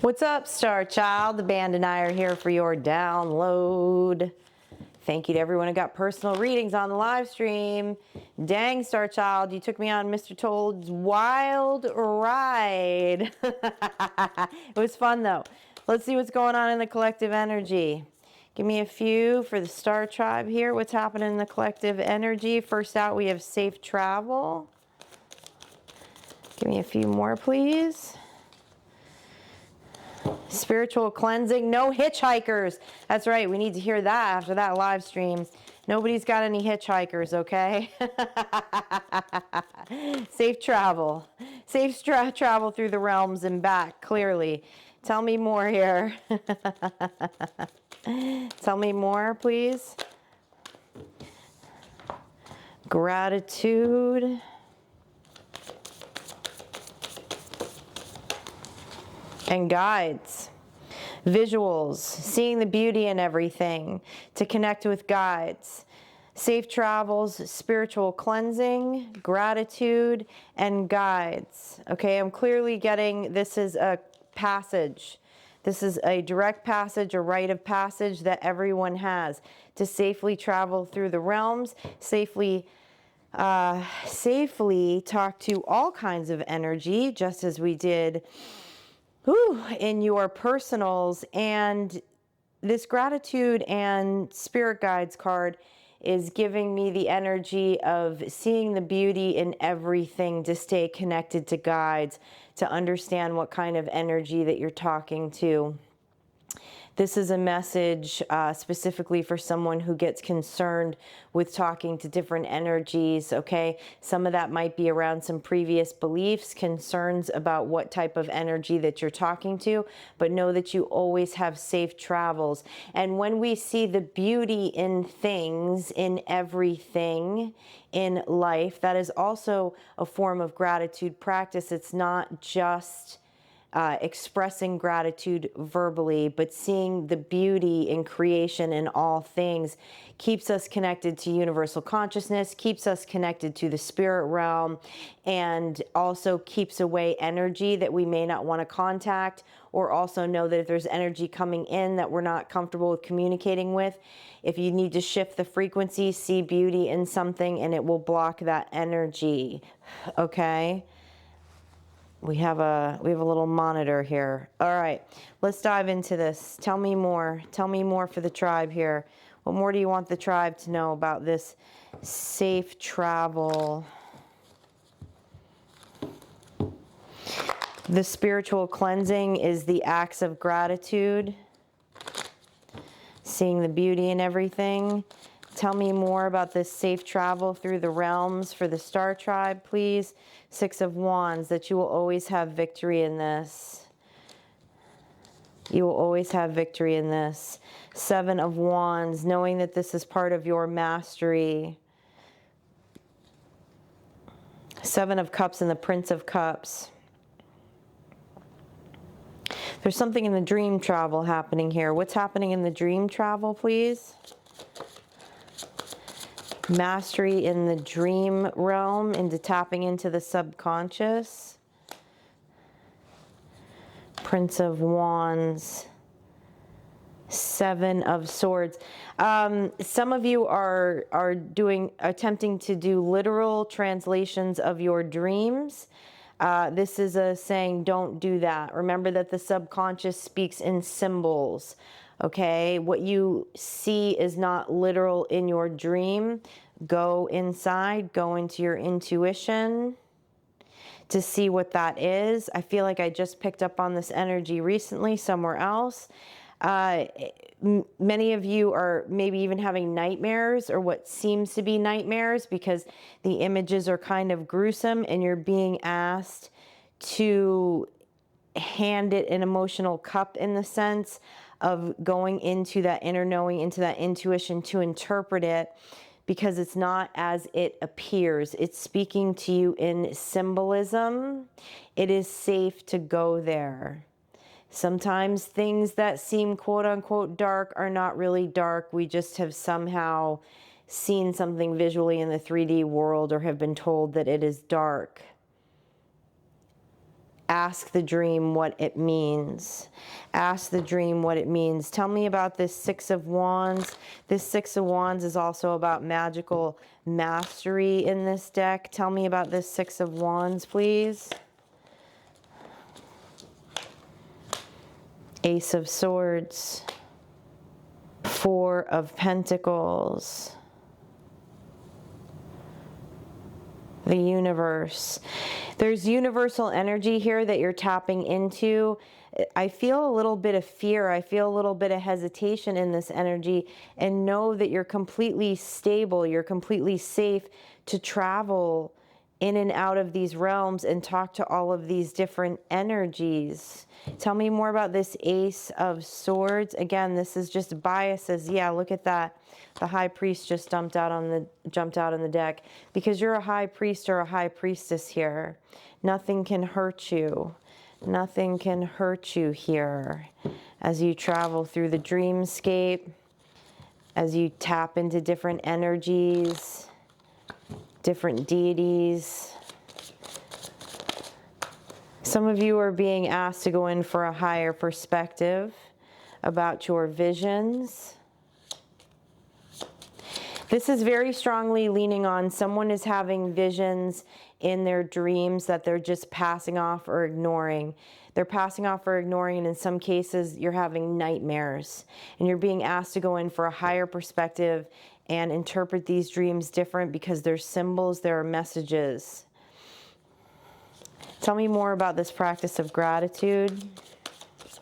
What's up, Star Child? The band and I are here for your download. Thank you to everyone who got personal readings on the live stream. Dang, Star Child, you took me on Mr. Toad's wild ride. It was fun, though. Let's see what's going on in the collective energy. Give me a few for the Star Tribe here. What's happening in the collective energy? First out, we have safe travel. Give me a few more, please. Spiritual cleansing, no hitchhikers. That's right, we need to hear that after that live stream. Nobody's got any hitchhikers, okay? Safe travel. Safe travel through the realms and back, clearly. Tell me more here. Tell me more, please. Gratitude. And guides, visuals, seeing the beauty in everything, to connect with guides, safe travels, spiritual cleansing, gratitude, and guides. Okay, I'm clearly getting this is a passage. This is a direct passage, a rite of passage that everyone has to safely travel through the realms, safely talk to all kinds of energy, just as we did in your personals. And this gratitude and spirit guides card is giving me the energy of seeing the beauty in everything, to stay connected to guides, to understand what kind of energy that you're talking to. This is a message specifically for someone who gets concerned with talking to different energies, okay? Some of that might be around some previous beliefs, concerns about what type of energy that you're talking to, but know that you always have safe travels. And when we see the beauty in things, in everything in life, that is also a form of gratitude practice. It's not just expressing gratitude verbally, but seeing the beauty in creation in all things keeps us connected to universal consciousness, keeps us connected to the spirit realm, and also keeps away energy that we may not want to contact, or also know that if there's energy coming in that we're not comfortable with communicating with, if you need to shift the frequency, see beauty in something and it will block that energy, okay? We have a little monitor here. All right, let's dive into this. Tell me more. Tell me more for the tribe here. What more do you want the tribe to know about this safe travel? The spiritual cleansing is the acts of gratitude. Seeing the beauty in everything. Tell me more about this safe travel through the realms for the Star Tribe, please. Six of Wands, that you will always have victory in this. You will always have victory in this. Seven of Wands, knowing that this is part of your mastery. Seven of Cups and the Prince of Cups. There's something in the dream travel happening here. What's happening in the dream travel, please? Mastery in the dream realm, into tapping into the subconscious. Prince of Wands. Seven of Swords. Some of you are attempting to do literal translations of your dreams. This is a saying, don't do that. Remember that the subconscious speaks in symbols. Okay, what you see is not literal in your dream. Go inside, go into your intuition to see what that is. I feel like I just picked up on this energy recently somewhere else. Many of you are maybe even having nightmares, or what seems to be nightmares, because the images are kind of gruesome and you're being asked to hand it an emotional cup, in the sense of going into that inner knowing, into that intuition, to interpret it, because it's not as it appears. It's speaking to you in symbolism. It is safe to go there. Sometimes things that seem quote unquote dark are not really dark. We just have somehow seen something visually in the 3D world, or have been told that it is dark. Ask the dream what it means. Ask the dream what it means. Tell me about this Six of Wands. This Six of Wands is also about magical mastery in this deck. Tell me about this Six of Wands, please. Ace of Swords. Four of Pentacles. The universe. There's universal energy here that you're tapping into. I feel a little bit of fear. I feel a little bit of hesitation in this energy, and know that you're completely stable. You're completely safe to travel in and out of these realms and talk to all of these different energies. Tell me more about this Ace of Swords. Again, this is just biases. Yeah, look at that. The High Priest just jumped out on the deck, because you're a High Priest or a High Priestess here. Nothing can hurt you. Nothing can hurt you here as you travel through the dreamscape, as you tap into different energies, different deities. Some of you are being asked to go in for a higher perspective about your visions. This is very strongly leaning on someone is having visions in their dreams that they're just passing off or ignoring. They're passing off or ignoring, and in some cases you're having nightmares, and you're being asked to go in for a higher perspective and interpret these dreams different, because there's symbols, there are messages. Tell me more about this practice of gratitude.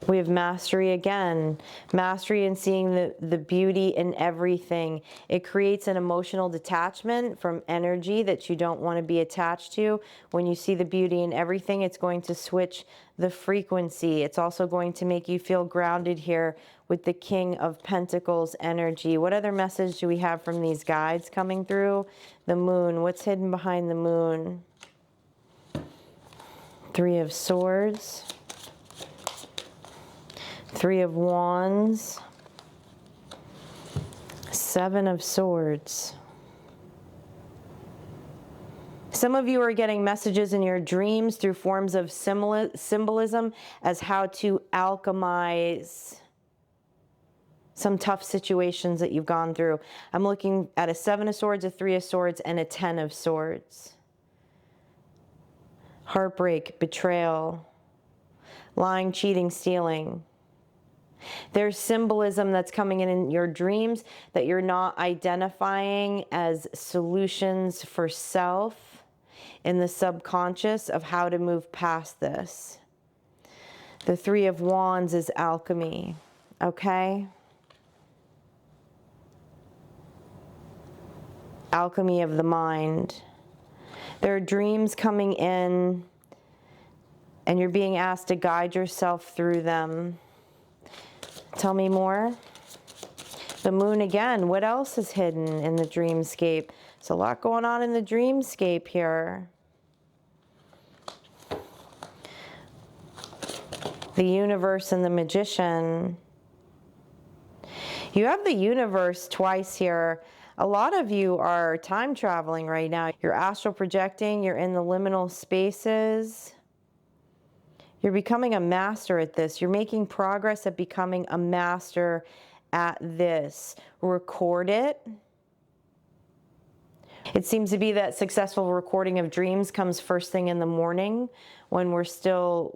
We have mastery again. Mastery in seeing the beauty in everything. It creates an emotional detachment from energy that you don't want to be attached to. When you see the beauty in everything, it's going to switch the frequency. It's also going to make you feel grounded here with the King of Pentacles energy. What other message do we have from these guides coming through? The Moon. What's hidden behind the Moon? Three of Swords. Three of Wands. Seven of Swords. Some of you are getting messages in your dreams through forms of symbolism as how to alchemize some tough situations that you've gone through. I'm looking at a Seven of Swords, a Three of Swords, and a Ten of Swords. Heartbreak, betrayal, lying, cheating, stealing. There's symbolism that's coming in your dreams that you're not identifying as solutions for self in the subconscious of how to move past this. The Three of Wands is alchemy, okay? Alchemy of the mind. There are dreams coming in, and you're being asked to guide yourself through them. Tell me more. The Moon again. What else is hidden in the dreamscape? There's a lot going on in the dreamscape here. The Universe and the Magician. You have the Universe twice here. A lot of you are time traveling right now. You're astral projecting. You're in the liminal spaces. You're becoming a master at this. You're making progress at becoming a master at this. Record it. It seems to be that successful recording of dreams comes first thing in the morning, when we're still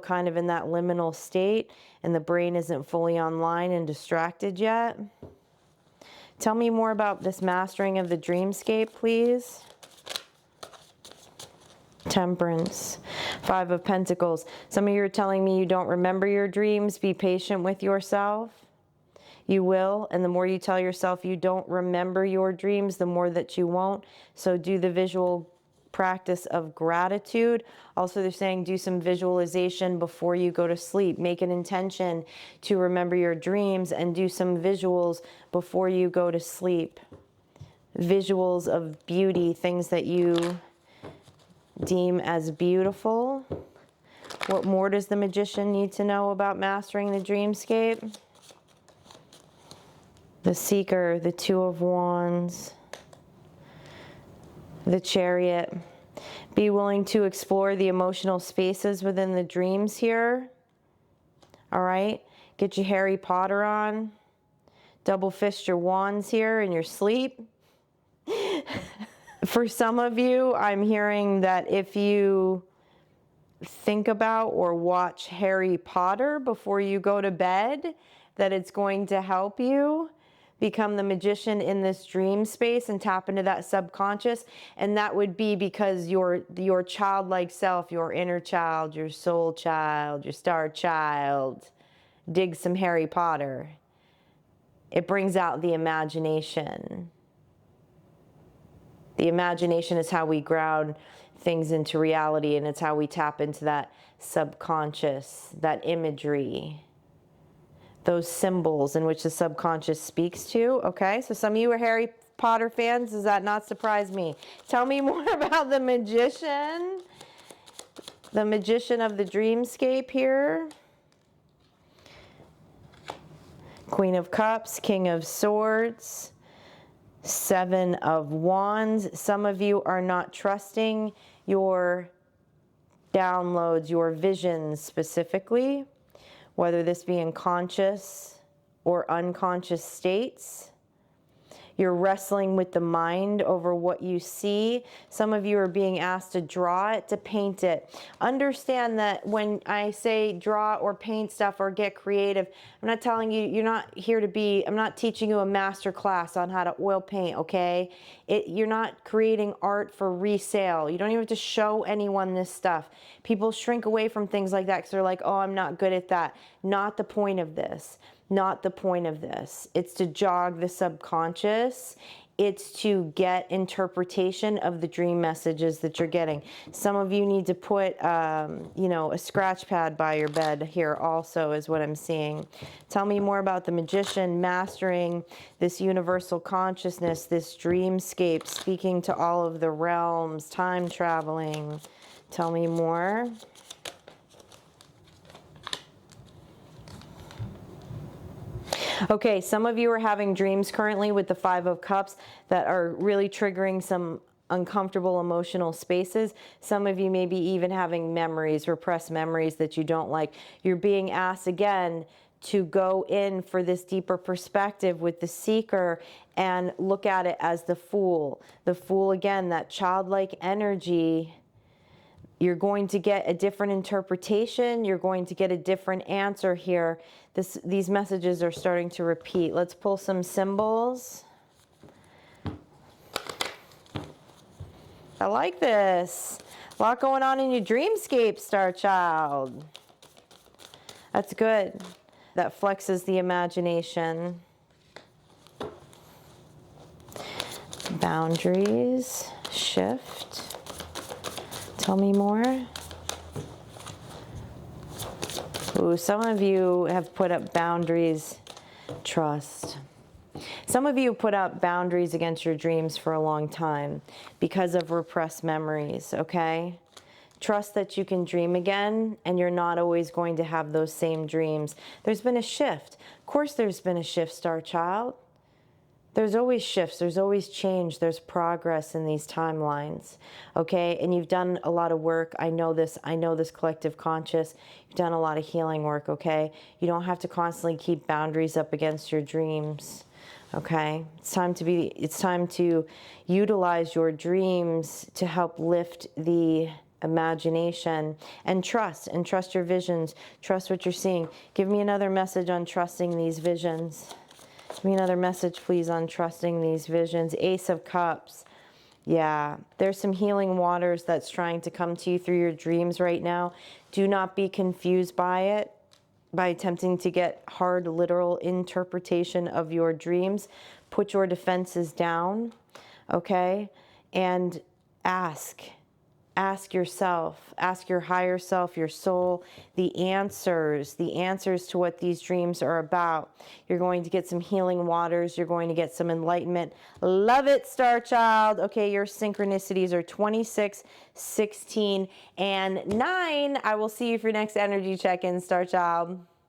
kind of in that liminal state and the brain isn't fully online and distracted yet. Tell me more about this mastering of the dreamscape, please. Temperance. Five of Pentacles. Some of you are telling me you don't remember your dreams. Be patient with yourself. You will, and the more you tell yourself you don't remember your dreams, the more that you won't. So do the visual practice of gratitude. Also, they're saying do some visualization before you go to sleep. Make an intention to remember your dreams and do some visuals before you go to sleep. Visuals of beauty, things that you deem as beautiful. What more does the Magician need to know about mastering the dreamscape? The Seeker, the Two of Wands, the Chariot, Be willing to explore the emotional spaces within the dreams here. All right? Get your Harry Potter on. Double fist your wands here in your sleep. For some of you, I'm hearing that if you think about or watch Harry Potter before you go to bed, that it's going to help you become the magician in this dream space and tap into that subconscious. And that would be because your childlike self, your inner child, your soul child, your star child, digs some Harry Potter. It brings out the imagination. The imagination is how we ground things into reality, and it's how we tap into that subconscious, that imagery, those symbols in which the subconscious speaks to. Okay, so some of you are Harry Potter fans. Does that not surprise me? Tell me more about the magician of the dreamscape here. Queen of Cups, King of Swords, Seven of Wands. Some of you are not trusting your downloads, your visions specifically, whether this be in conscious or unconscious states. You're wrestling with the mind over what you see. Some of you are being asked to draw it, to paint it. Understand that when I say draw or paint stuff or get creative, I'm not telling you, you're not here to be, I'm not teaching you a master class on how to oil paint, okay? You're not creating art for resale. You don't even have to show anyone this stuff. People shrink away from things like that because they're like, oh, I'm not good at that. Not the point of this. Not the point of this. It's to jog the subconscious. It's to get interpretation of the dream messages that you're getting. Some of you need to put, you know, a scratch pad by your bed here also is what I'm seeing. Tell me more about the magician mastering this universal consciousness, this dreamscape, speaking to all of the realms, time traveling. Tell me more. Okay, some of you are having dreams currently with the Five of Cups that are really triggering some uncomfortable emotional spaces. Some of you may be even having memories, repressed memories that you don't like. You're being asked again to go in for this deeper perspective with the seeker and look at it as the Fool. The Fool, again, that childlike energy. You're going to get a different interpretation. You're going to get a different answer here. These messages are starting to repeat. Let's pull some symbols. I like this. A lot going on in your dreamscape, Star Child. That's good. That flexes the imagination. Boundaries, shift. Tell me more. Ooh, some of you have put up boundaries, trust. Some of you put up boundaries against your dreams for a long time because of repressed memories, okay? Trust that you can dream again and you're not always going to have those same dreams. There's been a shift. Of course there's been a shift, Star Child. There's always shifts, there's always change, there's progress in these timelines, okay? And you've done a lot of work. I know this collective conscious. You've done a lot of healing work, okay? You don't have to constantly keep boundaries up against your dreams, okay? It's time to utilize your dreams to help lift the imagination and trust your visions. Trust what you're seeing. Give me another message on trusting these visions. Give me another message, please, on trusting these visions. Ace of Cups. Yeah, there's some healing waters that's trying to come to you through your dreams right now. Do not be confused by it, by attempting to get hard, literal interpretation of your dreams. Put your defenses down, okay? And ask yourself, ask your higher self, your soul, the answers to what these dreams are about. You're going to get some healing waters. You're going to get some enlightenment. Love it, Star Child. Okay, your synchronicities are 26, 16, and 9. I will see you for your next energy check-in, Star Child.